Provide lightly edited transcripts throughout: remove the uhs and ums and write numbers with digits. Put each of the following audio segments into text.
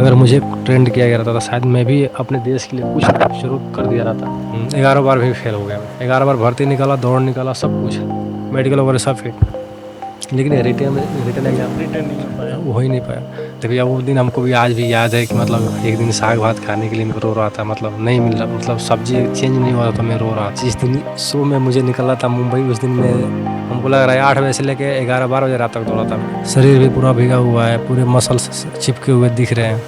अगर मुझे ट्रेंड किया गया रहता तो शायद मैं भी अपने देश के लिए कुछ शुरू कर दिया रहता। 11 बार भी फेल हो गया मैं, 11 बार भर्ती निकाला, दौड़ निकाला, सब कुछ मेडिकल वगैरह सब फिट, लेकिन रिटर्न एग्जाम रिटर्न नहीं हो पाया। हो ही नहीं पाया। तो भैया वो दिन हमको भी आज भी याद है कि मतलब एक दिन साग भात खाने के लिए मैं रो रहा था, मतलब नहीं मिल रहा, मतलब सब्जी चेंज नहीं हो रहा था, मैं रो रहा था। जिस दिन शो में मुझे निकलना था मुंबई, उस दिन मैं हमको लग रहा है 8 बजे से लेके 11-12 बजे रात तक दौड़ा था मैं। शरीर भी पूरा भीगा हुआ है, पूरे मसल्स चिपके हुए दिख रहे हैं।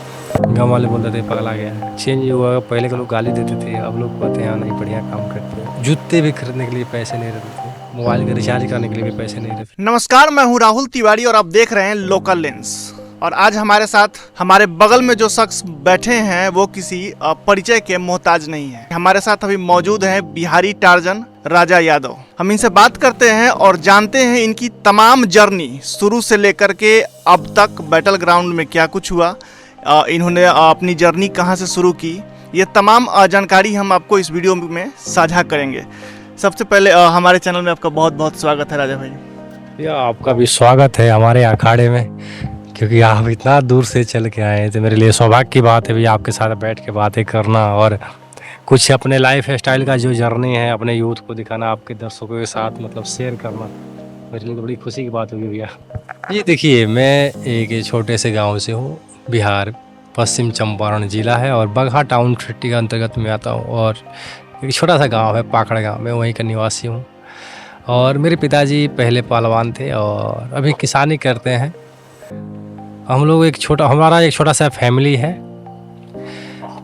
गाँव वाले बोलते थे पगला गया है। चेंज ये हुआ, पहले के लोग गाली देते थे, अब लोग कहते हैं नहीं बढ़िया काम करते हैं। जूते भी खरीदने के लिए पैसे नहीं रहते थे, मोबाइल का रिचार्ज करने के लिए भी पैसे नहीं रहते। नमस्कार, मैं हूं राहुल तिवारी और आप देख रहे हैं लोकल लेंस। और आज हमारे साथ हमारे बगल में जो शख्स बैठे हैं वो किसी परिचय के मोहताज नहीं है। हमारे साथ अभी मौजूद हैं बिहारी टार्जन राजा यादव। हम इनसे बात करते हैं और जानते हैं इनकी तमाम जर्नी, शुरू से लेकर के अब तक बैटल ग्राउंड में क्या कुछ हुआ, इन्होंने अपनी जर्नी कहां से शुरू की, ये तमाम जानकारी हम आपको इस वीडियो में साझा करेंगे। सबसे पहले हमारे चैनल में आपका बहुत बहुत स्वागत है राजा भाई। भैया आपका भी स्वागत है हमारे अखाड़े में, क्योंकि आप इतना दूर से चल के आए हैं तो मेरे लिए सौभाग्य की बात है भैया आपके साथ बैठ के बातें करना और कुछ अपने लाइफ स्टाइल का जो जर्नी है अपने यूथ को दिखाना, आपके दर्शकों के साथ मतलब शेयर करना, मेरे लिए तो बड़ी खुशी की बात होगी भैया। ये देखिए, मैं एक छोटे से गाँव से हूँ, बिहार, पश्चिम चंपारण जिला है और बगहा टाउन सिटी के अंतर्गत में आता हूँ और एक छोटा सा गांव है पाकड़ गांव, मैं वहीं का निवासी हूँ। और मेरे पिताजी पहले पहलवान थे और अभी किसानी करते हैं। हम लोग हमारा एक छोटा सा फैमिली है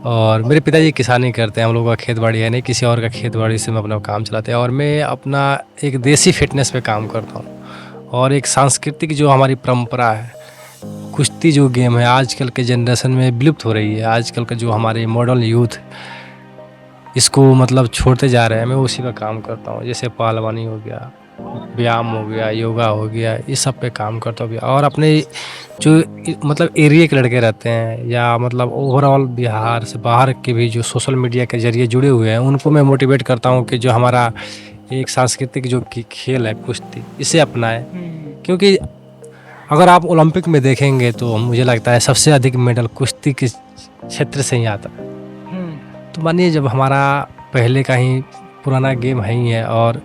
और मेरे पिताजी किसानी करते हैं। हम लोगों का खेत बाड़ी है नहीं, किसी और का खेत बाड़ी से हम अपना काम चलाते हैं और मैं अपना एक देसी फिटनेस पे काम करता हूँ। और एक सांस्कृतिक जो हमारी परंपरा है, कुश्ती जो गेम है आजकल के जनरेशन में विलुप्त हो रही है। आजकल का जो हमारे मॉडर्न यूथ इसको मतलब छोड़ते जा रहे हैं, मैं उसी पर काम करता हूँ। जैसे पहलवानी हो गया, व्यायाम हो गया, योगा हो गया, इस सब पे काम करता हूँ। और अपने जो मतलब एरिया के लड़के रहते हैं या मतलब ओवरऑल बिहार से बाहर के भी जो सोशल मीडिया के जरिए जुड़े हुए हैं, उनको मैं मोटिवेट करता हूँ कि जो हमारा एक सांस्कृतिक जो खेल है कुश्ती, इसे अपनाएं। क्योंकि अगर आप ओलंपिक में देखेंगे तो मुझे लगता है सबसे अधिक मेडल कुश्ती के क्षेत्र से ही आता है। तो मानिए जब हमारा पहले का ही पुराना गेम है ही है और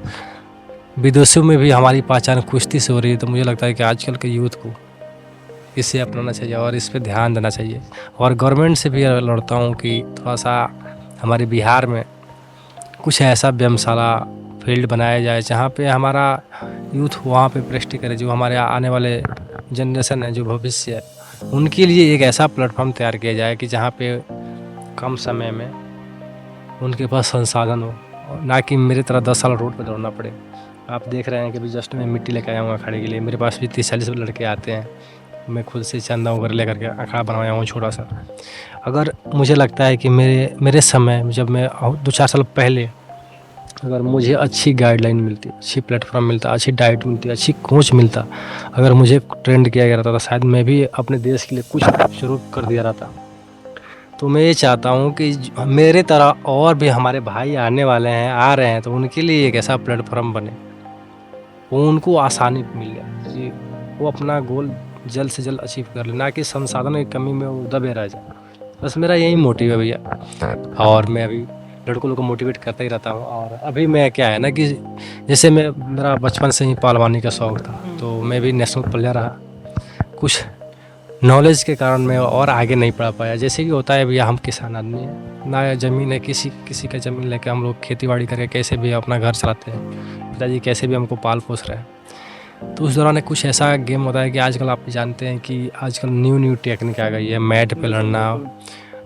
विदेशों में भी हमारी पहचान कुश्ती से हो रही है, तो मुझे लगता है कि आजकल के यूथ को इसे अपनाना चाहिए और इस पे ध्यान देना चाहिए। और गवर्नमेंट से भी लड़ता हूँ कि थोड़ा सा हमारे बिहार में कुछ ऐसा व्यायामशाला फील्ड बनाया जाए जहाँ पे हमारा यूथ वहाँ पे प्रैक्टिस करे। जो हमारे आने वाले जनरेशन है, जो भविष्य है, उनके लिए एक ऐसा प्लेटफॉर्म तैयार किया जाए कि जहाँ पे कम समय में उनके पास संसाधन हो, ना कि मेरी तरह 10 साल रोड पर दौड़ना पड़े। आप देख रहे हैं कि अभी जस्ट मैं मिट्टी लेकर आया हूँ अखाड़े के लिए, मेरे पास भी 30-40 लड़के आते हैं, मैं खुद से चंदा वगैरह लेकर के अखाड़ा बनवाया हूँ छोटा सा। अगर मुझे लगता है कि मेरे समय जब मैं 2-4 साल पहले अगर मुझे अच्छी गाइडलाइन मिलती, अच्छी प्लेटफॉर्म मिलता, अच्छी डाइट मिलती, अच्छी कोच मिलता, अगर मुझे ट्रेंड किया गया रहता तो शायद मैं भी अपने देश के लिए कुछ शुरू कर दिया रहता। तो मैं ये चाहता हूँ कि मेरे तरह और भी हमारे भाई आने वाले हैं, आ रहे हैं, तो उनके लिए एक ऐसा प्लेटफॉर्म बने, वो उनको आसानी मिल जाए कि वो अपना गोल जल्द से जल्द अचीव कर ले, ना कि संसाधनों की कमी में वो दबे रह जाए। बस मेरा यही मोटिव है भैया। और मैं अभी लड़कों को मोटिवेट करता ही रहता हूँ। और अभी मैं क्या है ना कि जैसे मेरा बचपन से ही पहलवानी का शौक़ था, तो मैं भी नेशनल प्लेयर रहा। कुछ नॉलेज के कारण मैं और आगे नहीं पढ़ पाया। जैसे कि होता है भैया, हम किसान आदमी हैं, ना ज़मीन है, किसी का ज़मीन लेकर हम लोग खेती बाड़ी करके कैसे भी अपना घर चलाते हैं, पिताजी कैसे भी हमको पाल पोस रहे हैं। तो उस दौरान कुछ ऐसा गेम होता है कि आजकल आप जानते हैं कि आजकल न्यू टेक्निक आ गई है, मैट पे लड़ना,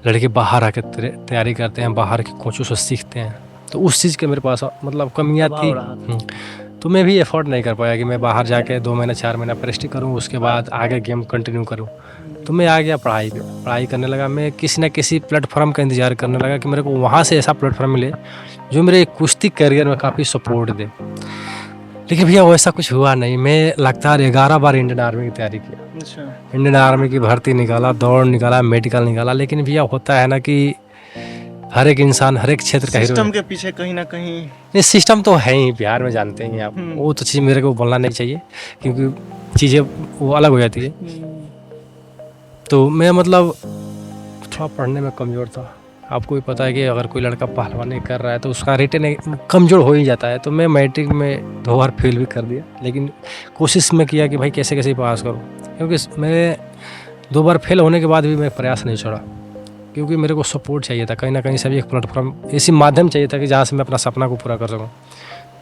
लड़के बाहर आकर तैयारी करते हैं, बाहर के कोचों से सीखते हैं। तो उस चीज़ के मेरे पास मतलब कमियाँ थी, तो मैं भी एफर्ट नहीं कर पाया कि मैं बाहर जाके 2 महीना 4 महीना प्रैक्टिस करूं, उसके बाद आगे गेम कंटिन्यू करूं। तो मैं आ गया पढ़ाई करने लगा। मैं किसी न किसी प्लेटफॉर्म का इंतज़ार करने लगा कि मेरे को वहाँ से ऐसा प्लेटफॉर्म मिले जो मेरे कुश्ती करियर में काफ़ी सपोर्ट दे। लेकिन भैया वैसा कुछ हुआ नहीं। मैं लगातार 11 बार इंडियन आर्मी की तैयारी किया, इंडियन आर्मी की भर्ती निकाला, दौड़ निकाला, मेडिकल निकाला। लेकिन भैया होता है ना कि हर एक इंसान हर एक क्षेत्र का हीरो सिस्टम के पीछे कहीं ना कहीं नहीं, सिस्टम तो है ही बिहार में, जानते हैं आप। वो तो चीज़ मेरे को बोलना नहीं चाहिए क्योंकि चीज़ें वो अलग हो जाती है। तो मैं मतलब थोड़ा पढ़ने में कमज़ोर था। आपको भी पता है कि अगर कोई लड़का पहलवानी कर रहा है तो उसका रिटन कमज़ोर हो ही जाता है। तो मैं मैट्रिक में 2 बार फेल भी कर दिया, लेकिन कोशिश में किया कि भाई कैसे कैसे पास करूँ, क्योंकि मैं 2 बार फेल होने के बाद भी मैं प्रयास नहीं छोड़ा, क्योंकि मेरे को सपोर्ट चाहिए था कहीं ना कहीं से भी, एक प्लेटफॉर्म ऐसी माध्यम चाहिए था कि जहाँ से मैं अपना सपना को पूरा कर सकूँ।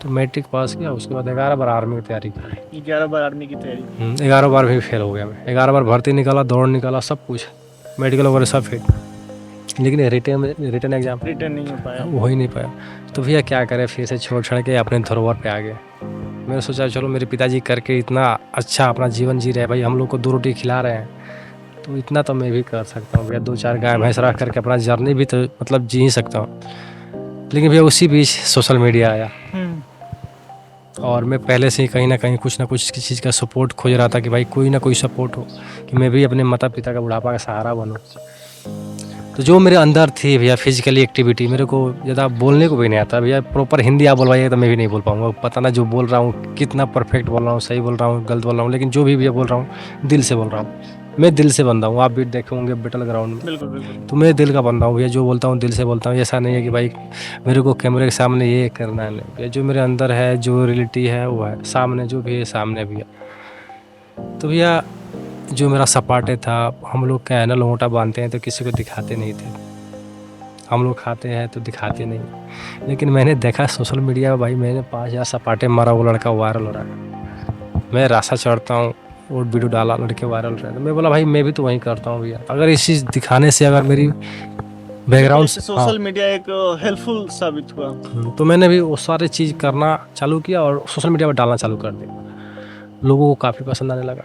तो मैट्रिक पास किया, उसके बाद 11 बार आर्मी की तैयारी की। 11 बार आर्मी की तैयारी? 11 बार भी फेल हो गया मैं। 11 बार भर्ती निकाला, दौड़ निकाला, सब कुछ मेडिकल वगैरह सब फेल, लेकिन रिटर्न एग्जाम रिटर्न नहीं हो पाया। हो ही नहीं पाया। तो भैया क्या करें, फिर से छोड़ छाड़ के अपने धरोहर पे आ गए। मैंने सोचा चलो मेरे पिताजी करके इतना अच्छा अपना जीवन जी रहे हैं, भाई हम लोग को 2 रोटी खिला रहे हैं, तो इतना तो मैं भी कर सकता हूँ भैया। 2-4 गाय भैंस रख करके अपना जर्नी भी तो मतलब जी ही सकता हूँ। लेकिन भैया उसी बीच सोशल मीडिया आया, और मैं पहले से ही कहीं ना कुछ चीज़ का सपोर्ट खोज रहा था कि भाई कोई ना कोई सपोर्ट हो, कि मैं भी अपने माता पिता का बुढ़ापा का सहारा बनूँ। तो जो मेरे अंदर थी भैया फिजिकली एक्टिविटी, मेरे को ज़्यादा बोलने को भी नहीं आता भैया। प्रॉपर हिंदी आप बोलवाइए तो मैं भी नहीं बोल पाऊँगा। पता ना जो बोल रहा हूँ कितना परफेक्ट बोल रहा हूँ, सही बोल रहा हूँ, गलत बोल रहा हूँ, लेकिन जो भी भैया बोल रहा हूँ दिल से बोल रहा हूँ। मैं दिल से बंदा हूँ, आप भी देखे होंगे बैटल ग्राउंड में। बिल्कुल बिल्कुल। तो मैं दिल का बंदा हूँ भैया, जो बोलता हूँ दिल से बोलता हूँ। ऐसा नहीं है कि भाई मेरे को कैमरे के सामने ये करना है, नहीं भैया। जो मेरे अंदर है, जो रियलिटी है वो है, सामने जो भी है सामने भी है। तो भैया जो मेरा सपाटे था, हम लोग क्या है ना, लंगोटा बांधते हैं तो किसी को दिखाते नहीं थे। हम लोग खाते हैं तो दिखाते नहीं, लेकिन मैंने देखा सोशल मीडिया में भाई, मैंने 5000 सपाटे मारा, वो लड़का वायरल हो रहा है। मैं रास्ता चढ़ता हूँ और वीडियो डाला, लड़के वायरल रहे। तो मैं बोला भाई मैं भी तो वहीं करता हूँ भैया। अगर इस चीज़ दिखाने से अगर मेरी बैकग्राउंड सोशल मीडिया एक हेल्पफुल साबित हुआ। तो मैंने भी वो सारी चीज़ करना चालू किया और सोशल मीडिया पर डालना चालू कर दिया। लोगों को काफ़ी पसंद आने लगा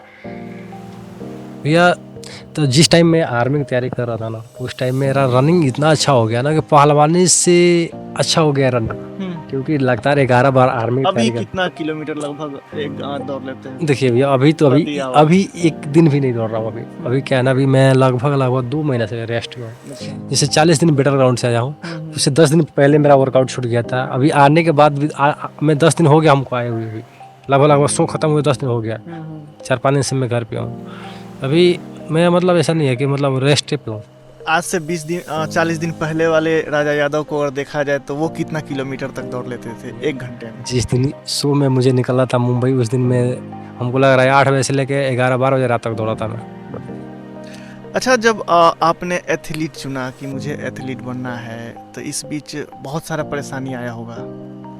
भैया। तो जिस टाइम मैं आर्मी की तैयारी कर रहा था ना, उस टाइम मेरा रनिंग इतना अच्छा हो गया ना कि पहलवानी से अच्छा हो गया रनिंग, क्योंकि लगातार 11 बार आर्मी अभी कितना किलोमीटर लगभग एक दौड़ लेते हैं? देखिए भैया अभी एक दिन भी नहीं दौड़ रहा हूँ। अभी क्या है ना, अभी मैं लगभग 2 महीने से रेस्ट में हूँ। जैसे 40 दिन बैटल ग्राउंड से आया हूँ, उससे 10 दिन पहले मेरा वर्कआउट छूट गया था। अभी आने के बाद भी मैं 10 दिन हो गया हमको आए हुए, भी लगभग शो खत्म हुए 10 दिन हो गया। 4-5 दिन से मैं घर पे हूँ। अभी मैं मतलब ऐसा नहीं है कि मतलब रेस्ट पे हूँ। आज से 40 दिन पहले वाले राजा यादव को अगर देखा जाए तो वो कितना किलोमीटर तक दौड़ लेते थे 1 घंटे में? जिस दिन शो में मुझे निकलना था मुंबई, उस दिन में हमको लग रहा है 8 बजे से लेके 11-12 बजे रात तक दौड़ा था मैं। अच्छा, जब आपने एथलीट चुना कि मुझे एथलीट बनना है, तो इस बीच बहुत सारा परेशानी आया होगा?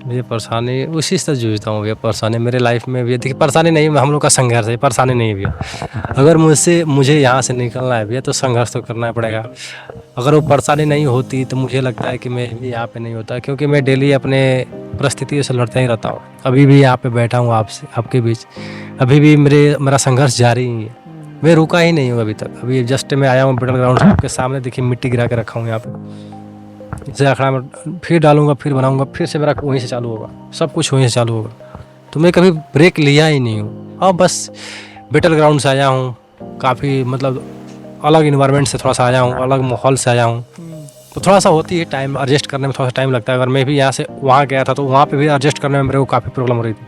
मुझे परेशानी उसी से जूझता हूँ भैया। परेशानी मेरे लाइफ में भी देखिए, परेशानी नहीं, हम लोग का संघर्ष है, परेशानी नहीं है भैया। अगर मुझे यहाँ से निकलना है भैया तो संघर्ष तो करना पड़ेगा। अगर वो परेशानी नहीं होती तो मुझे लगता है कि मैं भी यहाँ पे नहीं होता, क्योंकि मैं डेली अपने परिस्थितियों से लड़ता ही रहता हूँ। अभी भी यहाँ पे बैठा हूँ आपके बीच, अभी भी मेरा संघर्ष जारी ही है। मैं रुका ही नहीं हूँ अभी तक। अभी जस्ट मैं आया हूँ बैटल ग्राउंड से, आपके सामने देखिए मिट्टी गिरा के रखा हूँ यहाँ पे। इसे अखाड़ा में फिर डालूंगा, फिर बनाऊंगा, फिर से मेरा वहीं से चालू होगा, सब कुछ वहीं से चालू होगा। तो मैं कभी ब्रेक लिया ही नहीं हूँ। हाँ, बस बैटल ग्राउंड से आया हूँ, काफ़ी मतलब अलग इन्वायरमेंट से थोड़ा सा आया हूँ, अलग माहौल से आया हूँ। तो थोड़ा सा होती है टाइम एडजस्ट करने में, थोड़ा सा टाइम लगता है। अगर मैं भी यहाँ से वहाँ गया था तो वहाँ पे भी एडजस्ट करने में मेरे को काफ़ी प्रॉब्लम हो रही थी।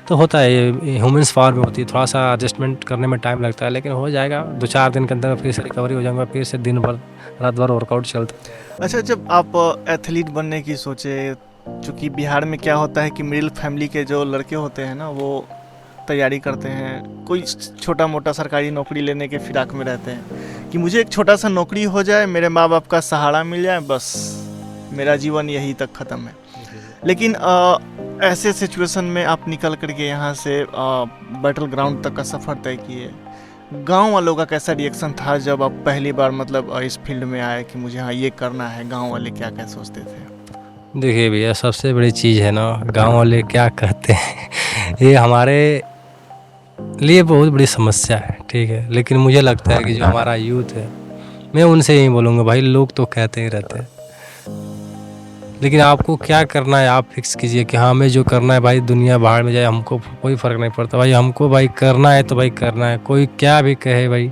तो होता है, ये ह्यूमन्स पावर में होती है, थोड़ा सा एडजस्टमेंट करने में टाइम लगता है, लेकिन हो जाएगा। 2-4 दिन के अंदर फिर से रिकवरी हो जाऊँगा, फिर से दिन भर रात भर वर्कआउट चलता। अच्छा, जब आप एथलीट बनने की सोचे, चूँकि बिहार में क्या होता है कि मिडिल फैमिली के जो लड़के होते हैं ना, वो तैयारी करते हैं, कोई छोटा मोटा सरकारी नौकरी लेने के फिराक में रहते हैं कि मुझे एक छोटा सा नौकरी हो जाए, मेरे माँ बाप का सहारा मिल जाए, बस मेरा जीवन यही तक ख़त्म है। लेकिन ऐसे सिचुएशन में आप निकल करके यहाँ से बैटल ग्राउंड तक का सफ़र तय किए। गांव वालों का कैसा रिएक्शन था जब आप पहली बार मतलब इस फील्ड में आए कि मुझे हाँ ये करना है? गांव वाले क्या क्या सोचते थे? देखिए भैया, सबसे बड़ी चीज़ है ना, गांव वाले क्या कहते हैं ये हमारे लिए बहुत बड़ी समस्या है, ठीक है। लेकिन मुझे लगता है कि जो हमारा यूथ है, मैं उनसे यही बोलूँगा भाई, लोग तो कहते ही रहते हैं, लेकिन आपको क्या करना है आप फिक्स कीजिए कि हाँ मैं जो करना है भाई, दुनिया बाहर में जाए हमको कोई फ़र्क नहीं पड़ता भाई। हमको भाई करना है तो भाई करना है, कोई क्या भी कहे भाई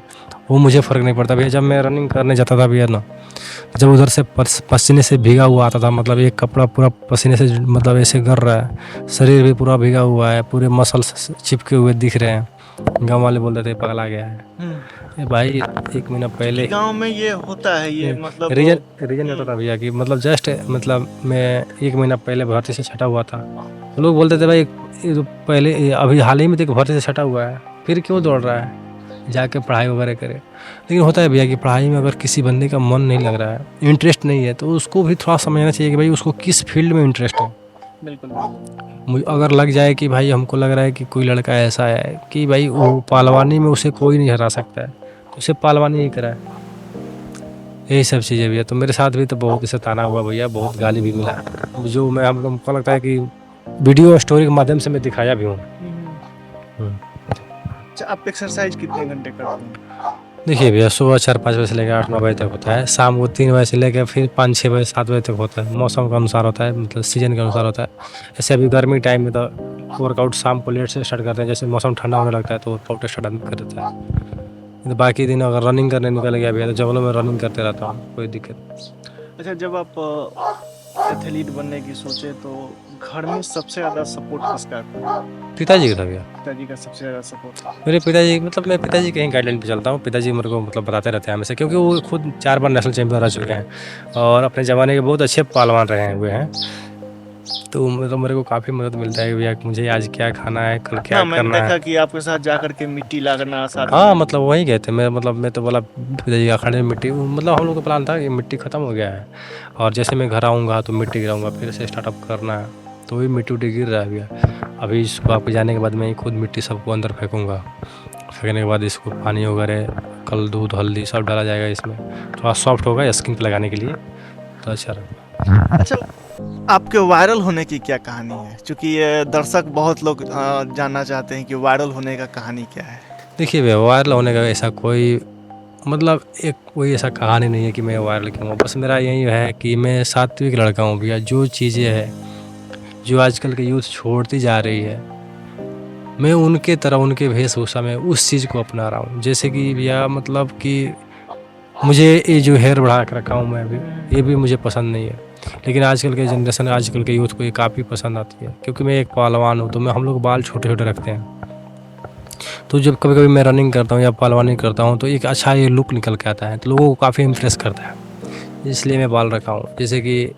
वो मुझे फ़र्क नहीं पड़ता भैया। जब मैं रनिंग करने जाता था भैया ना, जब उधर से पसीने से भीगा हुआ आता था, मतलब एक कपड़ा पूरा पसीने से मतलब ऐसे गर रहा है, शरीर भी पूरा भीगा हुआ है, पूरे मसल्स चिपके हुए दिख रहे हैं, गांव वाले बोलते थे पगला गया है। ये भाई 1 महीना पहले गांव में ये होता है, ये मतलब रीजन होता था भैया कि मतलब जस्ट मतलब मैं 1 महीना पहले भर्ती से छटा हुआ था। तो लोग बोलते थे भाई ये तो पहले अभी हाल ही में तो भर्ती से छटा हुआ है, फिर क्यों दौड़ रहा है, जाके पढ़ाई वगैरह करे। लेकिन होता है भैया कि पढ़ाई में अगर किसी बंदे का मन नहीं लग रहा है, इंटरेस्ट नहीं है, तो उसको भी थोड़ा समझना चाहिए कि भाई उसको किस फील्ड में इंटरेस्ट है। बिल्कुल। मुझे अगर लग जाए कि भाई हमको लग रहा है कि कोई लड़का ऐसा है कि भाई वो पहलवानी में उसे कोई नहीं हरा सकता है, तो उसे पहलवानी ही कराए। यही सब चीज़ें भैया। तो मेरे साथ भी तो बहुत ऐसा ताना हुआ भैया, बहुत गाली भी मिला, जो मैं हमको लगता है कि वीडियो स्टोरी के माध्यम से मैं दिखाया भी हूँ। अच्छा, आप एक्सरसाइज कितने घंटे करते हैं? देखिए भैया, सुबह 4-5 बजे से लेकर 8-9 बजे तक होता है, शाम को 3 बजे से लेकर फिर 5-6 बजे 7 बजे तक होता है। मौसम के अनुसार होता है, मतलब सीजन के अनुसार होता है। ऐसे अभी गर्मी टाइम में तो वर्कआउट शाम को लेट से स्टार्ट करते हैं, जैसे मौसम ठंडा होने लगता है तो वर्कआउट स्टार्ट आदमी कर देता है। तो बाकी दिन अगर रनिंग करने निकल गया भैया तो जंगलों में रनिंग करते रहता हूँ, कोई दिक्कत नहीं। अच्छा, जब आप एथलीट बनने की सोचे तो घर में सबसे ज़्यादा सपोर्ट किसका था? पिताजी का था भैया। पिताजी का सबसे ज़्यादा सपोर्ट। मेरे पिताजी मतलब मैं पिताजी के ही गाइडलाइन पे चलता हूँ। पिताजी मेरे को मतलब बताते रहते हैं हमेशा, क्योंकि वो खुद 4 बार नेशनल चैंपियन रह चुके हैं और अपने ज़माने के बहुत अच्छे पहलवान रहे हुए हैं। तो मतलब मेरे को काफ़ी मदद मिलता है भैया कि मुझे आज क्या खाना है, कल क्या मैंने करना देखा है। कि आपके साथ जा करके मिट्टी लाना साथ हाँ, मतलब वही गए थे। मैं तो बोला पिताजी का अखाड़े में मिट्टी, मतलब हम लोग का प्लान था कि मिट्टी ख़त्म हो गया है और जैसे मैं घर आऊँगा तो मिट्टी गिराऊँगा, फिर से स्टार्टअप करना है। तो वही मिट्टी उट्टी गिर रहा है भैया। अभी सुबह पे जाने के बाद मैं ही खुद मिट्टी सबको अंदर फेंकूँगा। फेंकने के बाद इसको पानी वगैरह, कल दूध हल्दी सब डाला जाएगा इसमें, थोड़ा सॉफ्ट होगा स्किन पे लगाने के लिए, तो अच्छा रहेगा। अच्छा, आपके वायरल होने की क्या कहानी है? क्योंकि ये दर्शक बहुत लोग जानना चाहते हैं कि वायरल होने का कहानी क्या है। देखिए भैया, वायरल होने का ऐसा कोई मतलब एक कोई ऐसा कहानी नहीं है कि मैं वायरल क्यों हूँ। बस मेरा यही है कि मैं सात्विक लड़का हूँ भैया। जो चीज़ें हैं जो आजकल के यूथ छोड़ती जा रही है, मैं उनके तरह उनके वेशभूषा में उस चीज़ को अपना रहा हूँ। जैसे कि भैया मतलब कि मुझे ये जो हेयर बढ़ा के रखा हूँ मैं अभी, ये भी मुझे पसंद नहीं है, लेकिन आजकल के जनरेशन, आजकल के यूथ को ये काफ़ी पसंद आती है। क्योंकि मैं एक पहलवान हूँ तो हम लोग बाल छोटे छोटे रखते हैं। तो जब कभी कभी मैं रनिंग करता हूँ या पहलवानी करता हूँ तो एक अच्छा ये लुक निकल के आता है, तो लोगों को काफ़ी इम्प्रेस करता है, इसलिए मैं बाल रखा हूँ। जैसे कि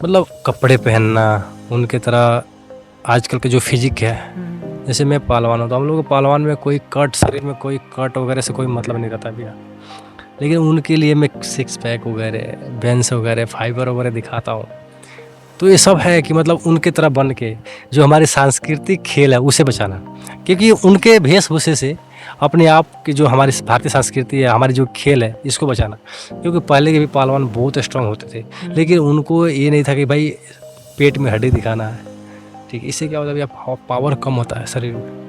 मतलब कपड़े पहनना उनके तरह, आजकल के जो फिजिक है, जैसे मैं पहलवान हूँ तो हम लोग पहलवान में कोई कट, शरीर में कोई कट वगैरह से कोई मतलब नहीं रहता भैया। लेकिन उनके लिए मैं 6 पैक वगैरह, बेंस वगैरह, फाइबर वगैरह दिखाता हूँ। तो ये सब है कि मतलब उनके तरह बन के जो हमारी सांस्कृतिक खेल है उसे बचाना, क्योंकि उनके वेशभूषे से अपने आप की जो हमारी भारतीय संस्कृति है, हमारी जो खेल है, इसको बचाना। क्योंकि पहले के भी पहलवान बहुत स्ट्रांग होते थे, लेकिन उनको ये नहीं था कि भाई पेट में हड्डी दिखाना है, ठीक है। इससे क्या होता है भैया, पावर कम होता है शरीर में।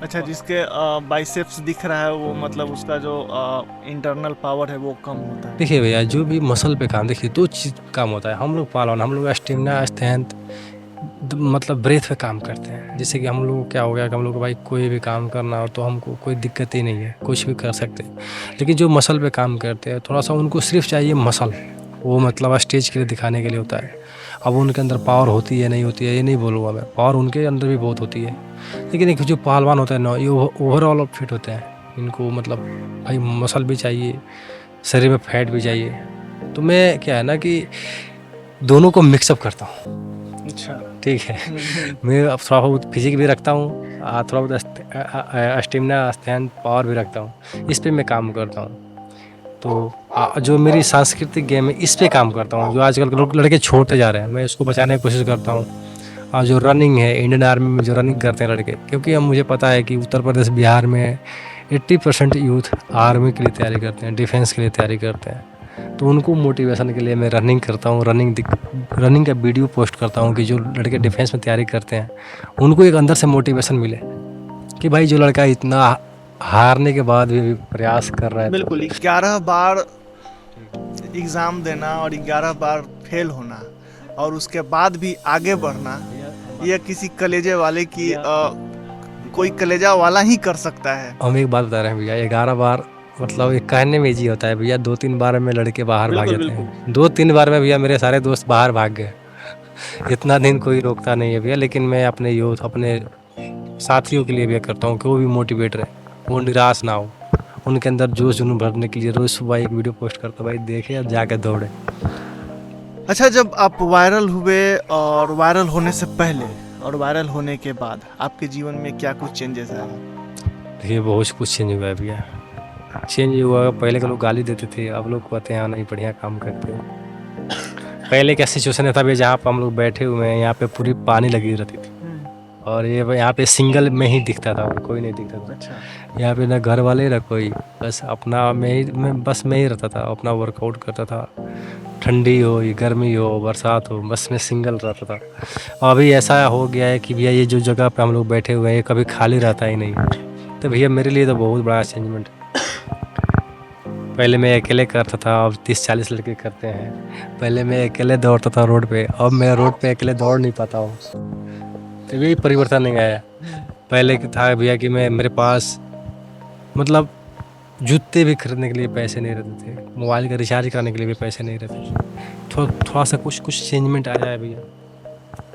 अच्छा, जिसके बाइसेप्स दिख रहा है वो मतलब उसका जो इंटरनल पावर है वो कम होता है। देखिए भैया, जो भी मसल पे काम, देखिए 2 चीज़ काम होता है। हम लोग पहलवान, हम लोग स्टेमिना, स्ट्रेंथ, मतलब ब्रेथ पे काम करते हैं। जैसे कि हम लोग क्या हो गया कि हम लोग को भाई कोई भी काम करना हो तो हमको कोई दिक्कत ही नहीं है, कुछ भी कर सकते हैं। लेकिन जो मसल पे काम करते हैं, थोड़ा सा उनको सिर्फ चाहिए मसल, वो मतलब स्टेज के लिए दिखाने के लिए होता है। अब उनके अंदर पावर होती है नहीं होती है ये नहीं बोलूँगा मैं, पावर उनके अंदर भी बहुत होती है। लेकिन एक जो पहलवान होता है ना, ये ओवरऑल फिट होते हैं। इनको मतलब भाई मसल भी चाहिए, शरीर में फैट भी चाहिए। तो मैं क्या है ना कि दोनों को मिक्सअप करता हूँ, अच्छा, ठीक है। मैं अब थोड़ा बहुत फिजिक भी रखता हूँ, थोड़ा बहुत स्टेमिना, स्ट्रेंथ, पावर भी रखता हूँ। इस पे मैं काम करता हूँ। तो जो मेरी सांस्कृतिक गेम है इस पे काम करता हूँ, जो आजकल के लोग लड़के छोड़ते जा रहे हैं, मैं इसको बचाने की कोशिश करता हूँ। और जो रनिंग है, इंडियन आर्मी में जो रनिंग करते हैं लड़के, क्योंकि अब मुझे पता है कि उत्तर प्रदेश, बिहार में 80% यूथ आर्मी के लिए तैयारी करते हैं, डिफेंस के लिए तैयारी करते हैं। तो उनको मोटिवेशन के लिए मैं रनिंग करता हूँ, रनिंग का वीडियो पोस्ट करता हूँ कि जो लड़के डिफेंस में तैयारी करते हैं उनको एक अंदर से मोटिवेशन मिले कि भाई जो लड़का इतना हारने के बाद भी प्रयास कर रहा है। बिल्कुल। 11 बार एग्ज़ाम देना और 11 बार फेल होना और उसके बाद भी आगे बढ़ना, यह किसी कलेजे वाले की कोई कलेजा वाला ही कर सकता है। हम एक बात बता रहे हैं भैया, 11 बार मतलब एक कहने में इजी होता है भैया, 2-3 बार में लड़के बाहर भाग जाते हैं। 2-3 बार में भैया मेरे सारे दोस्त बाहर भाग गए। इतना दिन कोई रोकता नहीं है भैया। लेकिन मैं अपने यूथ, अपने साथियों के लिए भी करता हूँ कि वो भी मोटिवेट रहे, वो निराश ना हो, उनके अंदर जोश जुनून भरने के लिए रोज़ सुबह एक वीडियो पोस्ट करता हूँ, भाई देखे और जाके दौड़े। अच्छा, जब आप वायरल हुए और वायरल होने से पहले और वायरल होने के बाद आपके जीवन में क्या कुछ चेंजेस आए? देखिए बहुत कुछ चेंज हुआ है भैया। चेंज हुआ, पहले के लोग गाली देते थे, अब लोग कहते हैं हाँ नहीं बढ़िया काम करते हो। पहले क्या सिचुएशन था भैया, जहाँ पर हम लोग बैठे हुए हैं यहाँ पे पूरी पानी लगी रहती थी और ये यहाँ पे सिंगल में ही दिखता था और कोई नहीं दिखता था। अच्छा। यहाँ पे ना घर वाले ना कोई, बस अपना बस मैं ही रहता था, अपना वर्कआउट करता था, ठंडी हो या गर्मी हो बरसात हो, बस मैं सिंगल रहता था। अभी ऐसा हो गया है कि भैया ये जो जगह पे हम लोग बैठे हुए हैं ये कभी खाली रहता ही नहीं। तो भैया मेरे लिए तो बहुत बड़ा चेंजमेंट है। पहले मैं अकेले करता था, अब 30-40 लड़के करते हैं। पहले मैं अकेले दौड़ता था रोड पे, अब मैं रोड पे अकेले दौड़ नहीं पाता हूँ। तो यही परिवर्तन नहीं आया। पहले था भैया कि मेरे पास मतलब जूते भी खरीदने के लिए पैसे नहीं रहते थे, मोबाइल का रिचार्ज कराने के लिए भी पैसे नहीं रहते थे। थोड़ा सा कुछ चेंजमेंट आया है भैया,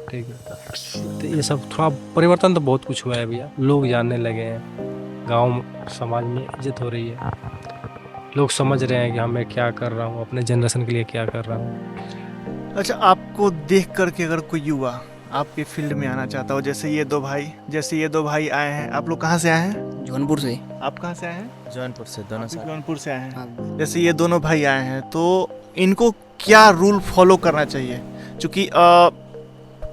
ठीक है। तो ये सब थोड़ा परिवर्तन तो बहुत कुछ हुआ है भैया। लोग जानने लगे हैं, गांव समाज में इज्जत हो रही है, लोग समझ रहे हैं कि हाँ मैं क्या कर रहा हूँ, अपने जनरेशन के लिए क्या कर रहा हूँ। अच्छा, आपको देख करके अगर कोई युवा आपके फील्ड में आना चाहता हो, जैसे ये दो भाई आए हैं, आप लोग कहाँ से आए हैं? जौनपुर से। आप कहाँ से आए हैं? जौनपुर से दोनों आप भी साथ। जौनपुर से आए हैं। हाँ। जैसे ये दोनों भाई आए हैं तो इनको क्या रूल फॉलो करना चाहिए? क्योंकि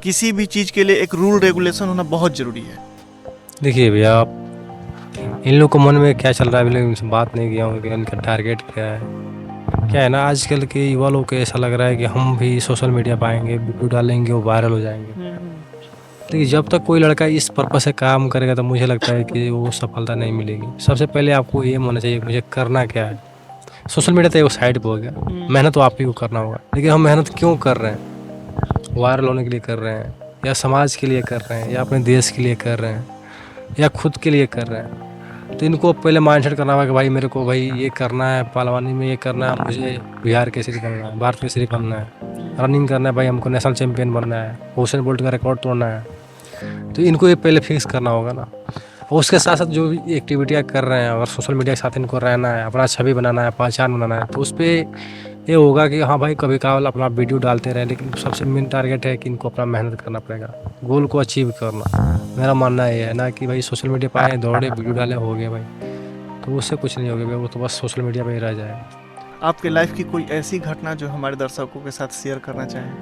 किसी भी चीज़ के लिए एक रूल रेगुलेशन होना बहुत ज़रूरी है। देखिए भैया, आप इन लोग को मन में क्या चल रहा है, अभी उनसे बात नहीं किया हूँ कि इनका टारगेट क्या है ना। आजकल के युवा लोग को ऐसा लग रहा है कि हम भी सोशल मीडिया पाएंगे, वीडियो डालेंगे, वो वायरल हो जाएंगे। लेकिन जब तक कोई लड़का इस पर्पज से काम करेगा तो मुझे लगता है कि वो सफलता नहीं मिलेगी। सबसे पहले आपको ये होना चाहिए कि मुझे करना क्या है। सोशल मीडिया तो एक साइड पर हो गया, मेहनत तो आप ही को करना होगा। लेकिन हम मेहनत क्यों कर रहे हैं? वायरल होने के लिए कर रहे हैं, या समाज के लिए कर रहे हैं, या अपने देश के लिए कर रहे हैं, या खुद के लिए कर रहे हैं? तो इनको पहले माइंडसेट करना होगा कि भाई मेरे को भाई ये करना है, पहलवानी में ये करना है, मुझे बिहार केसरी बनना है, भारत केसरी बनना है, रनिंग करना है भाई, हमको नेशनल चैंपियन बनना है, हुसैन बोल्ट का रिकॉर्ड तोड़ना है। तो इनको ये पहले फिक्स करना होगा ना। और उसके साथ साथ जो भी एक्टिविटियाँ कर रहे हैं, अगर सोशल मीडिया के साथ इनको रहना है, अपना छवि बनाना है, पहचान बनाना है, तो उस पर ये होगा कि हाँ भाई कभी कभार अपना वीडियो डालते रहे। लेकिन सबसे मेन टारगेट है कि इनको अपना मेहनत करना पड़ेगा, गोल को अचीव करना। मेरा मानना ये है ना कि भाई सोशल मीडिया पर आए, दौड़े, वीडियो डाले, हो गया भाई, तो उससे कुछ नहीं होगा, वो तो बस सोशल मीडिया पर ही रह जाएगा। आपके लाइफ की कोई ऐसी घटना जो हमारे दर्शकों के साथ शेयर करना चाहें?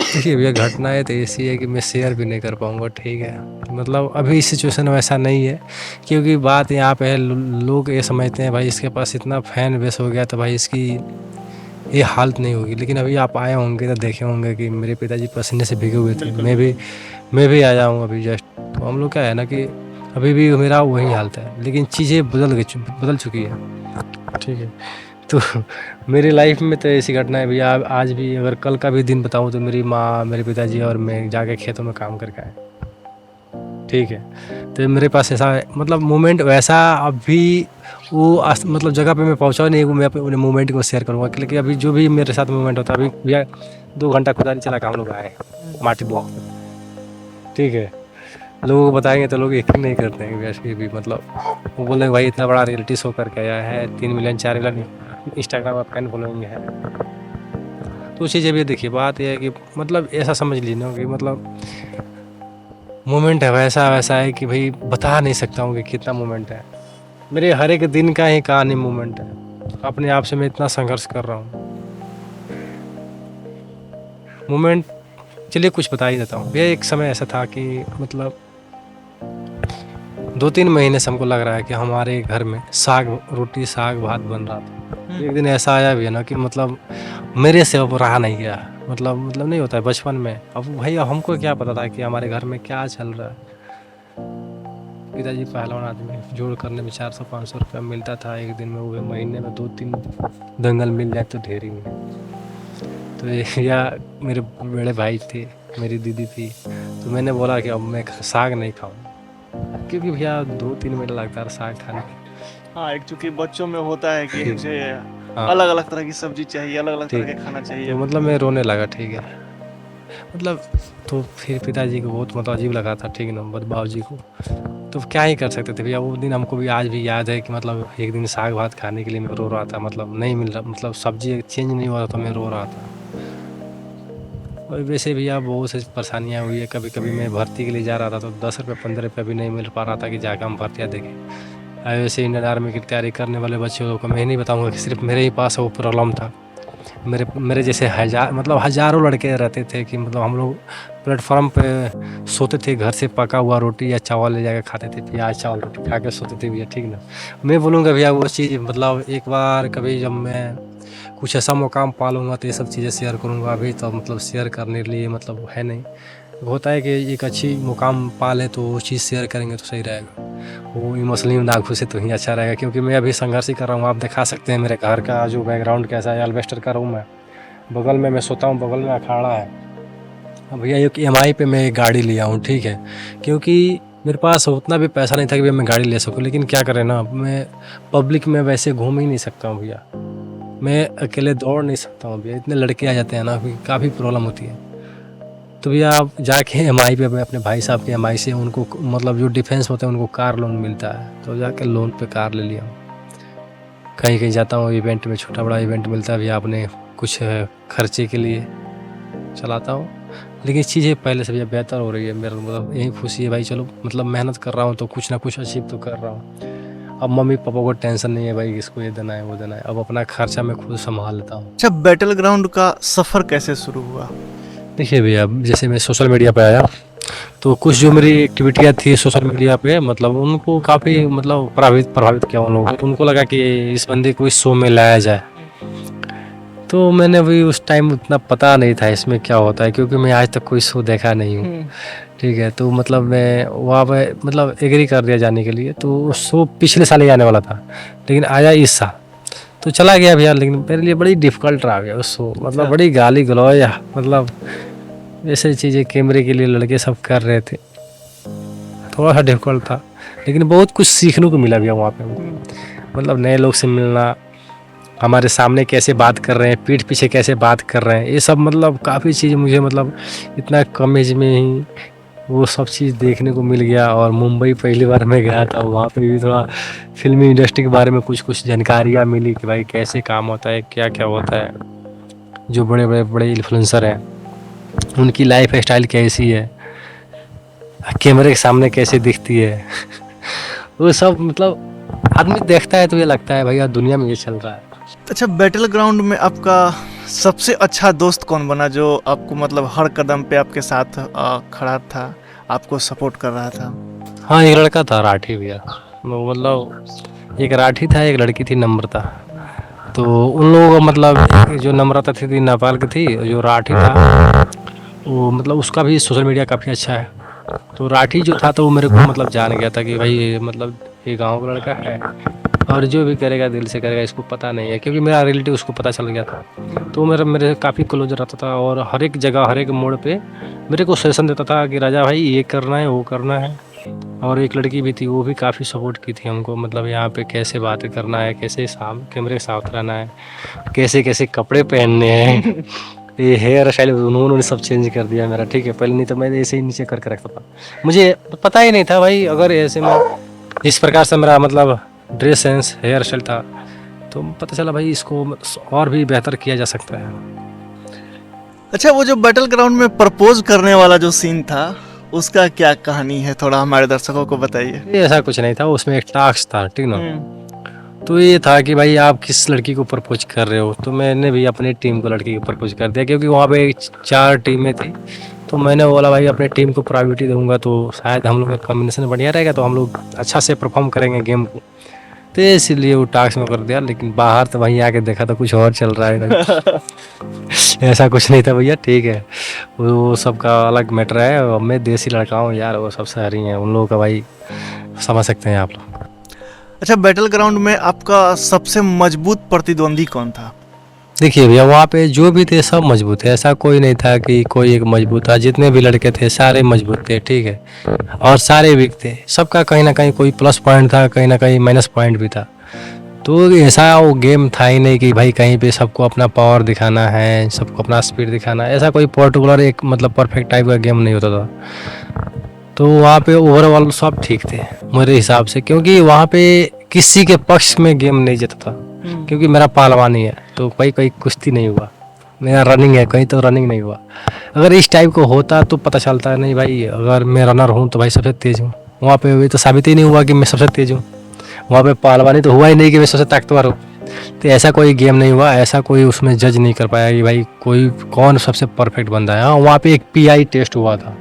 देखिए भैया, घटनाएं तो ऐसी है कि मैं शेयर भी नहीं कर पाऊँगा, ठीक है। मतलब अभी सिचुएशन वैसा नहीं है, क्योंकि बात यहाँ पे है, लोग ये समझते हैं भाई इसके पास इतना फैन बेस हो गया तो भाई इसकी ये हालत नहीं होगी। लेकिन अभी आप आए होंगे तो देखे होंगे कि मेरे पिताजी पसीने से भीगे हुए थे, मैं भी आया हूँ अभी जस्ट। तो हम लोग क्या है ना कि अभी भी मेरा वही हालत है, लेकिन चीज़ें बदल चुकी है, ठीक है। तो मेरी लाइफ में तो ऐसी घटना है भैया, आज भी अगर कल का भी दिन बताऊं तो मेरी माँ, मेरे पिताजी और मैं जाके खेतों में काम करके आए, ठीक है। तो मेरे पास ऐसा मतलब मोमेंट वैसा अभी वो मतलब जगह पे मैं पहुंचा नहीं हूँ, मैं अपने मोमेंट को शेयर करूँगा। क्योंकि अभी जो भी मेरे साथ मोमेंट होता है, अभी भैया 2 घंटा खुदारी चला के हम लोग आए माटी ब्लॉक में, ठीक है। लोगों को बताएंगे तो लोग यकीन नहीं करते हैं वैसे भी। मतलब वो बोले भाई इतना बड़ा रियलिटी शो करके आया है, 3 मिलियन 4 मिलियन इंस्टाग्राम पर फैन फॉलोइंग है। तो चीज़ें भी देखिए, बात यह है कि मतलब ऐसा समझ लीजिए कि मतलब मोमेंट है वैसा है कि भाई बता नहीं सकता हूँ कि कितना मोमेंट है। मेरे हर एक दिन का ही कहानी मोमेंट है। अपने आप से मैं इतना संघर्ष कर रहा हूँ। मोमेंट चलिए कुछ बता ही देता हूँ। यह एक समय ऐसा था कि मतलब 2-3 महीने से हमको लग रहा है कि हमारे घर में रोटी साग भात बन रहा था। एक दिन ऐसा आया भी है ना कि मतलब मेरे से अब रहा नहीं गया। मतलब नहीं होता है बचपन में। अब भाई हमको क्या पता था कि हमारे घर में क्या चल रहा है। पिताजी पहलवान आदमी, जोड़ करने में 400-500 रुपया मिलता था एक दिन में। वो महीने में 2-3 दंगल मिल जाए तो ढेर ही नहीं। तो या मेरे बड़े भाई थे, मेरी दीदी थी, तो मैंने बोला कि अब मैं साग नहीं खाऊं, क्योंकि भैया 2-3 मिनट लगता है साग खाने में। हाँ, एक चूँकि बच्चों में होता है कि मुझे अलग अलग तरह की सब्जी चाहिए, अलग अलग तरह का खाना चाहिए। तो मतलब मैं रोने लगा, ठीक है। मतलब तो फिर पिताजी को बहुत मतलब अजीब लगा था, ठीक ना, बाबू जी को। तो क्या ही कर सकते थे भैया। वो दिन हमको भी आज भी याद है कि मतलब एक दिन साग भात खाने के लिए मैं रो रहा था, मतलब नहीं मिल रहा, मतलब सब्जी चेंज नहीं हो रहा था, मैं रो रहा था। और वैसे भैया बहुत सी परेशानियाँ हुई है। कभी कभी मैं भर्ती के लिए जा रहा था तो 10 रुपये 15 रुपये भी नहीं मिल पा रहा था कि जाकर हम भर्तियाँ देखें। वैसे इंडियन आर्मी की तैयारी करने वाले बच्चों को मैं नहीं बताऊँगा कि सिर्फ मेरे ही पास वो प्रॉब्लम था। मेरे जैसे हज़ारों लड़के रहते थे कि मतलब हम लोग प्लेटफॉर्म पे सोते थे, घर से पका हुआ रोटी या चावल ले जाकर खाते थे, प्याज चावल रोटी खा के सोते थे भैया, ठीक ना। मैं बोलूँगा भैया वो चीज़ मतलब एक बार कभी जब मैं कुछ ऐसा मुकाम पालूँगा तो ये सब चीज़ें शेयर करूँगा। अभी तो मतलब शेयर करने के लिए मतलब है नहीं। होता है कि एक अच्छी मुकाम पाले तो वो चीज़ शेयर करेंगे तो सही रहेगा। वो इमोशनली ना घुसे तो ही अच्छा रहेगा, क्योंकि मैं अभी संघर्ष ही कर रहा हूँ। आप दिखा सकते हैं मेरे घर का जो बैकग्राउंड कैसा है। अल्बेस्टर का रूम है, बगल में मैं सोता हूँ, बगल में अखाड़ा है। अब भैया एक EMI पे मैं एक गाड़ी लिया हूँ, ठीक है, क्योंकि मेरे पास उतना भी पैसा नहीं था कि भैया मैं गाड़ी ले सकूँ। लेकिन क्या करें ना, मैं पब्लिक में वैसे घूम ही नहीं सकता हूँ भैया, मैं अकेले दौड़ नहीं सकता हूँ भैया। इतने लड़के आ जाते हैं ना, काफ़ी प्रॉब्लम होती है। तो भैया आप जाके EMI पे अपने भाई साहब के EMI से उनको मतलब जो डिफेंस होते हैं उनको कार लोन मिलता है, तो जाके लोन पे कार ले लिया हूँ। कहीं कहीं जाता हूँ इवेंट में, छोटा बड़ा इवेंट मिलता है भैया, अपने कुछ खर्चे के लिए चलाता हूँ। लेकिन चीज़ें पहले से भैया बेहतर हो रही है। मेरा मतलब यही खुशी है भाई, चलो मतलब मेहनत कर रहा हूँ तो कुछ ना कुछ अचीव तो कर रहा हूँ। अब मम्मी पापा को टेंशन नहीं है भाई, इसको ये देना है वो देना है। अब अपना खर्चा मैं खुद संभाल लेता हूँ। अच्छा, बैटल ग्राउंड का सफ़र कैसे शुरू हुआ? देखिए भैया, जैसे मैं सोशल मीडिया पे आया तो कुछ जो मेरी एक्टिविटियाँ थी सोशल मीडिया पे, मतलब उनको काफ़ी मतलब प्रभावित किया उन लोगों को। तो उनको लगा कि इस बंदे को इस शो में लाया जाए। तो मैंने भी उस टाइम उतना पता नहीं था इसमें क्या होता है, क्योंकि मैं आज तक कोई शो देखा नहीं हूँ, ठीक है। तो मतलब मैं वहाँ पे मतलब एग्री कर दिया जाने के लिए। तो शो पिछले साल ही आने वाला था, लेकिन आया इस साल, तो चला गया भैया। लेकिन मेरे लिए बड़ी डिफ़िकल्ट रहा गया उस शो, मतलब बड़ी गाली गलौज, मतलब ऐसे चीज़ें कैमरे के लिए लड़के सब कर रहे थे, थोड़ा सा डिफ़िकल्ट था। लेकिन बहुत कुछ सीखने को मिला भैया वहाँ पे, मतलब नए लोग से मिलना, हमारे सामने कैसे बात कर रहे हैं, पीठ पीछे कैसे बात कर रहे हैं, ये सब मतलब काफ़ी चीज़ मुझे मतलब इतना कम एज में ही वो सब चीज़ देखने को मिल गया। और मुंबई पहली बार मैं गया था, वहाँ पे भी थोड़ा फिल्मी इंडस्ट्री के बारे में कुछ जानकारियाँ मिली कि भाई कैसे काम होता है, क्या क्या होता है। जो बड़े इन्फ्लुएंसर हैं उनकी लाइफ स्टाइल कैसी है, कैमरे के सामने कैसे दिखती है वो सब मतलब आदमी देखता है तो ये लगता है भैया दुनिया में ये चल रहा है। अच्छा, बैटल ग्राउंड में आपका सबसे अच्छा दोस्त कौन बना, जो आपको मतलब हर कदम पे आपके साथ खड़ा था, आपको सपोर्ट कर रहा था? हाँ, एक लड़का था राठी भैया, मतलब एक राठी था, एक लड़की थी नम्रता। तो उन लोगों का मतलब जो नम्रता थी नेपाल की थी, जो राठी था वो मतलब उसका भी सोशल मीडिया काफ़ी अच्छा है। तो राठी जो था तो वो मेरे को मतलब जान गया था कि भाई ये मतलब ये गाँव का लड़का है और जो भी करेगा दिल से करेगा, इसको पता नहीं है, क्योंकि मेरा रिलेटिव उसको पता चल गया था। तो मेरे काफ़ी क्लोज रहता था और हर एक जगह हर एक मोड़ पे मेरे को सजेशन देता था कि राजा भाई ये करना है वो करना है। और एक लड़की भी थी, वो भी काफ़ी सपोर्ट की थी हमको, मतलब यहाँ पे कैसे बातें करना है, कैसे कैमरे के साथ रहना है, कैसे कैसे कपड़े पहनने हैं ये हेयर स्टाइल उन्होंने सब चेंज कर दिया मेरा, ठीक है। पहले नहीं तो मैं ऐसे ही नीचे करके रखता था, मुझे पता ही नहीं था भाई अगर ऐसे में इस प्रकार से मेरा मतलब ड्रेस सेंस हेयर स्टाइल था, तो पता चला भाई इसको और भी बेहतर किया जा सकता है। अच्छा, वो जो बैटल ग्राउंड में प्रपोज करने वाला जो सीन था उसका क्या कहानी है, थोड़ा हमारे दर्शकों को बताइए। ऐसा कुछ नहीं था, उसमें एक टास्क था, ठीक ना। तो ये था कि भाई आप किस लड़की को प्रपोज कर रहे हो, तो मैंने भी अपनी टीम को लड़की को प्रपोज कर दिया, क्योंकि वहाँ पे 4 टीमें थी। तो मैंने बोला भाई अपनी टीम को प्रायोरिटी दूंगा तो शायद हम लोग का कॉम्बिनेशन बढ़िया रहेगा, तो हम लोग अच्छा से परफॉर्म करेंगे गेम को। तो इसलिए वो टास्क में कर दिया, लेकिन बाहर तो वहीं आके देखा तो कुछ और चल रहा है ऐसा कुछ नहीं था भैया, ठीक है। वो सबका अलग मैटर है, और मैं देसी लड़का हूँ यार, वो सब शहरी हैं, उन लोगों का भाई समझ सकते हैं आप लोग। अच्छा, बैटल ग्राउंड में आपका सबसे मजबूत प्रतिद्वंदी कौन था? देखिए भैया, वहाँ पे जो भी थे सब मजबूत थे, ऐसा कोई नहीं था कि कोई एक मजबूत था। जितने भी लड़के थे सारे मजबूत थे, ठीक है, और सारे वीक थे। सबका कहीं ना कहीं कोई प्लस पॉइंट था, कहीं ना कहीं माइनस पॉइंट भी था। तो ऐसा वो गेम था ही नहीं कि भाई कहीं पे सबको अपना पावर दिखाना है, सबको अपना स्पीड दिखाना है, ऐसा कोई पर्टिकुलर एक मतलब परफेक्ट टाइप का गेम नहीं होता था। तो वहाँ पे ओवरऑल सब ठीक थे मेरे हिसाब से, क्योंकि वहाँ पे किसी के पक्ष में गेम नहीं जीता था, क्योंकि मेरा पहलवानी है तो कोई कोई कुश्ती नहीं हुआ, मेरा रनिंग है कहीं तो रनिंग नहीं हुआ। अगर इस टाइप को होता तो पता चलता है नहीं भाई अगर मैं रनर हूँ तो भाई सबसे तेज़ हूँ। वहाँ पे भी तो साबित ही नहीं हुआ कि मैं सबसे तेज़ हूँ, वहाँ पे पहलवानी तो हुआ ही नहीं कि मैं सबसे ताकतवर हूँ। तो ऐसा कोई गेम नहीं हुआ, ऐसा कोई उसमें जज नहीं कर पाया कि भाई कोई कौन सबसे परफेक्ट बंदा है। हाँ वहाँ पे एक PI टेस्ट हुआ था,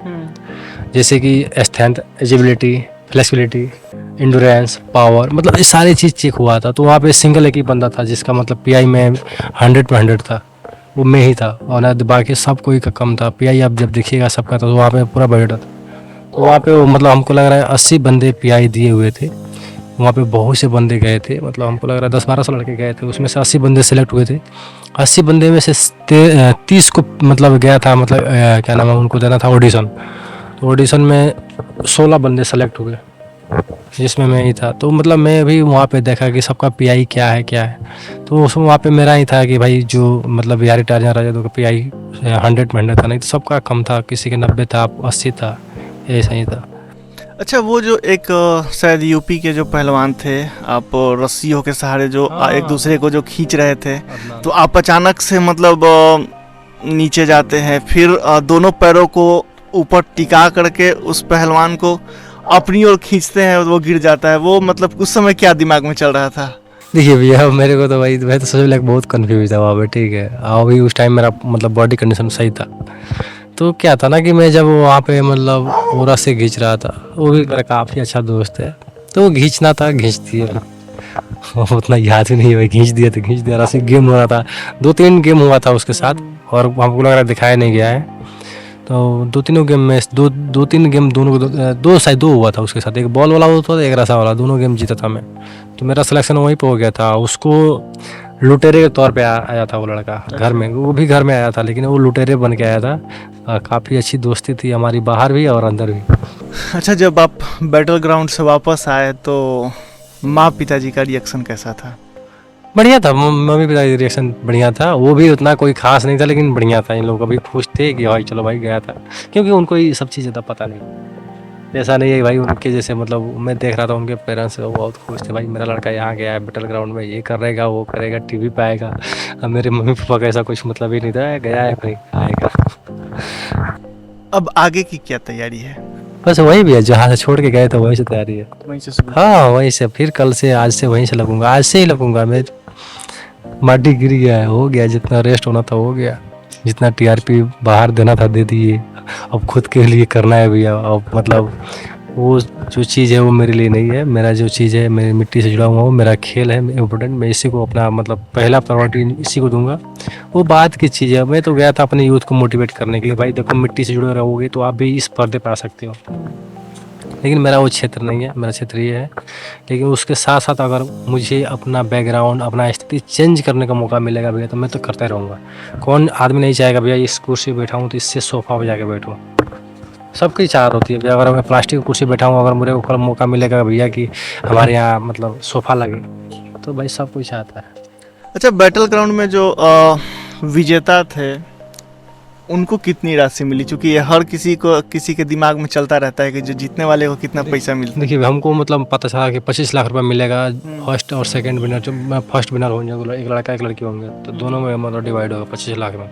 जैसे कि strength, eligibility, flexibility, endurance, power, मतलब ये सारी चीज़ चेक हुआ था। तो वहाँ पे सिंगल एक ही बंदा था जिसका मतलब PI में 100 था, वो मैं ही था, और ना बाकी सब कोई का कम था। PI आप जब देखिएगा सबका तो वहाँ पे पूरा बढ़िया था। तो वहाँ पे वो मतलब हमको लग रहा है 80 बंदे PI दिए हुए थे, वहाँ पे बहुत से बंदे गए थे, मतलब हमको लग रहा है 10-12 सौ लड़के गए थे, उसमें से 80 बंदे सेलेक्ट हुए थे। 80 बंदे में से 30 को मतलब गया था, मतलब क्या नाम है, उनको देना था ऑडिशन। तो ऑडिशन में 16 बंदे सेलेक्ट हुए, जिसमें मैं ही था। तो मतलब मैं भी वहाँ पे देखा कि सबका PI क्या है, तो उसमें वहाँ पे मेरा ही था कि भाई जो मतलब बिहारी टार्जन राजा तो PI 100 में 100 था, नहीं तो सबका कम था, किसी के 90 था, 80 था, ऐसा ही था। अच्छा, वो जो एक शायद यूपी के जो पहलवान थे, आप रस्सियों के सहारे जो एक दूसरे को जो खींच रहे थे, तो आप अचानक से मतलब नीचे जाते हैं, फिर दोनों पैरों को ऊपर टिका करके उस पहलवान को अपनी ओर खींचते हैं और वो गिर जाता है। वो मतलब उस समय क्या दिमाग में चल रहा था? देखिए भैया मेरे को तो भाई मैं तो सोच लाइक बहुत कन्फ्यूज था वहाँ पे, ठीक है। अभी उस टाइम मेरा मतलब बॉडी कंडीशन सही था। तो क्या था ना कि मैं जब वहाँ पे मतलब वो रस्सी खींच रहा था, वो भी मेरा काफ़ी अच्छा दोस्त है, तो वो खींचना था खींच दिया, उतना याद ही नहीं है, खींच दिया तो खींच दिया। रस्सी गेम हो रहा था, 2-3 गेम हुआ था उसके साथ, और हमको लग रहा है दिखाया नहीं गया है। तो 2-3 गेम में 2-3 गेम दोनों दो हुआ था उसके साथ, एक बॉल वाला होता था, एक रसा वाला, दोनों गेम जीता था मैं। तो मेरा सिलेक्शन वहीं पे हो गया था। उसको लुटेरे के तौर पे आया था वो लड़का घर में, वो भी घर में आया था, लेकिन वो लुटेरे बन के आया था। काफ़ी अच्छी दोस्ती थी हमारी, बाहर भी और अंदर भी। अच्छा, जब आप बैटल ग्राउंड से वापस आए तो माँ पिताजी का रिएक्शन कैसा था? बढ़िया था, मम्मी पिता का रिएक्शन बढ़िया था। वो भी उतना कोई खास नहीं था, लेकिन बढ़िया था। इन लोगों का भी खुश थे कि भाई चलो भाई गया था, क्योंकि उनको ये सब चीज़ ज़्यादा पता नहीं। ऐसा नहीं है भाई उनके जैसे, मतलब मैं देख रहा था उनके पेरेंट्स बहुत खुश थे, भाई मेरा लड़का यहाँ गया है बैटल ग्राउंड में, ये करेगा वो करेगा, TV पे आएगा। अब मेरे मम्मी पापा का ऐसा कुछ मतलब ही नहीं था, गया है भाई आएगा। अब आगे की क्या तैयारी है? बस वही भी है, जहाँ से छोड़ के गए तो वहीं से तैयारी है। वहीं से शुरू? हाँ वहीं से, फिर कल से आज से वहीं से लगूंगा, आज से ही लगूंगा। मैं माटी गिर गया है, हो गया, जितना रेस्ट होना था हो गया, जितना TRP बाहर देना था दे दिए, अब खुद के लिए करना है भैया। अब मतलब वो जो चीज़ है वो मेरे लिए नहीं है, मेरा जो चीज़ है मेरी मिट्टी से जुड़ा हुआ वो मेरा खेल है इम्पोर्टेंट, मैं इसी को अपना मतलब पहला प्रायोरिटी इसी को दूंगा। वो बात की चीज़ है। मैं तो गया था अपने यूथ को मोटिवेट करने के लिए, भाई देखो मिट्टी से जुड़े रहोगे तो आप भी इस पर्दे पर आ सकते हो, लेकिन मेरा वो क्षेत्र नहीं है, मेरा क्षेत्र ये है। लेकिन उसके साथ साथ अगर मुझे अपना बैकग्राउंड, अपना स्थिति चेंज करने का मौका मिलेगा भैया तो मैं तो करता रहूँगा। कौन आदमी नहीं चाहेगा भैया इस कुर्सी पर बैठा हूँ तो इससे सोफा पर जाके बैठूँ, सबकी चाहत होती है भैया। अगर मैं प्लास्टिक की कुर्सी बैठा हूँ, अगर मुझे ऊपर मौका मिलेगा भैया कि हमारे यहाँ मतलब सोफ़ा लगे, तो भाई सब कुछ चाहता है। अच्छा, बैटल ग्राउंड में जो विजेता थे उनको कितनी राशि मिली? क्योंकि ये हर किसी के दिमाग में चलता रहता है कि जो जीतने वाले को कितना पैसा मिलता है। देखिए हमको मतलब पता चला कि 25 लाख रुपए मिलेगा, फर्स्ट और सेकंड विनर, जो मैं फर्स्ट विनर होंगे, एक लड़का एक लड़की होंगे, तो दोनों में मतलब डिवाइड होगा 25 लाख में।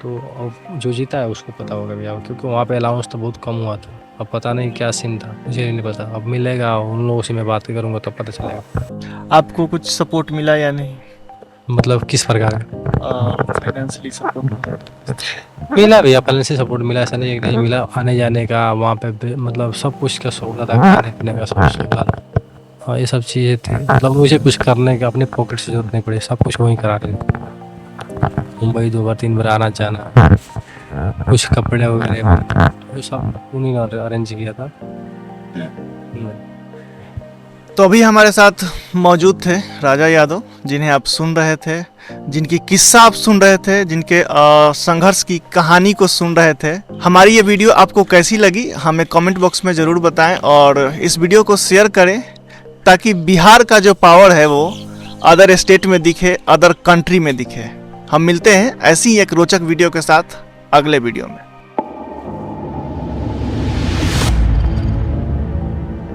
तो अब जो जीता है उसको पता होगा भैया, क्योंकि वहाँ पे अलाउंस तो बहुत कम हुआ था। अब पता नहीं क्या सीन था, मुझे नहीं पता, अब मिलेगा उन लोगों से मैं बात करूँगा तब पता चलेगा। आपको कुछ सपोर्ट मिला या नहीं? मतलब किस प्रकार का? फाइनेंशियली सपोर्ट मिला भैया, फाइनेंशियल सपोर्ट मिला, ऐसा नहीं है कि नहीं मिला। आने जाने का वहाँ पे मतलब सब कुछ का सहूलत था, खाने पीने का सब कुछ का। हाँ ये सब चीज़ें थी, मतलब मुझे कुछ करने का अपने पॉकेट से जरूरत नहीं पड़ी, सब कुछ वहीं करा रहे थे। मुंबई 2 बार 3 बार आना जाना, कुछ कपड़े वगैरह वो सब उन्हीं ने अरेंज किया था। तो अभी हमारे साथ मौजूद थे राजा यादव, जिन्हें आप सुन रहे थे, जिनकी किस्सा आप सुन रहे थे, जिनके संघर्ष की कहानी को सुन रहे थे। हमारी ये वीडियो आपको कैसी लगी हमें कमेंट बॉक्स में ज़रूर बताएं, और इस वीडियो को शेयर करें ताकि बिहार का जो पावर है वो अदर स्टेट में दिखे, अदर कंट्री में दिखे। हम मिलते हैं ऐसी ही एक रोचक वीडियो के साथ अगले वीडियो में।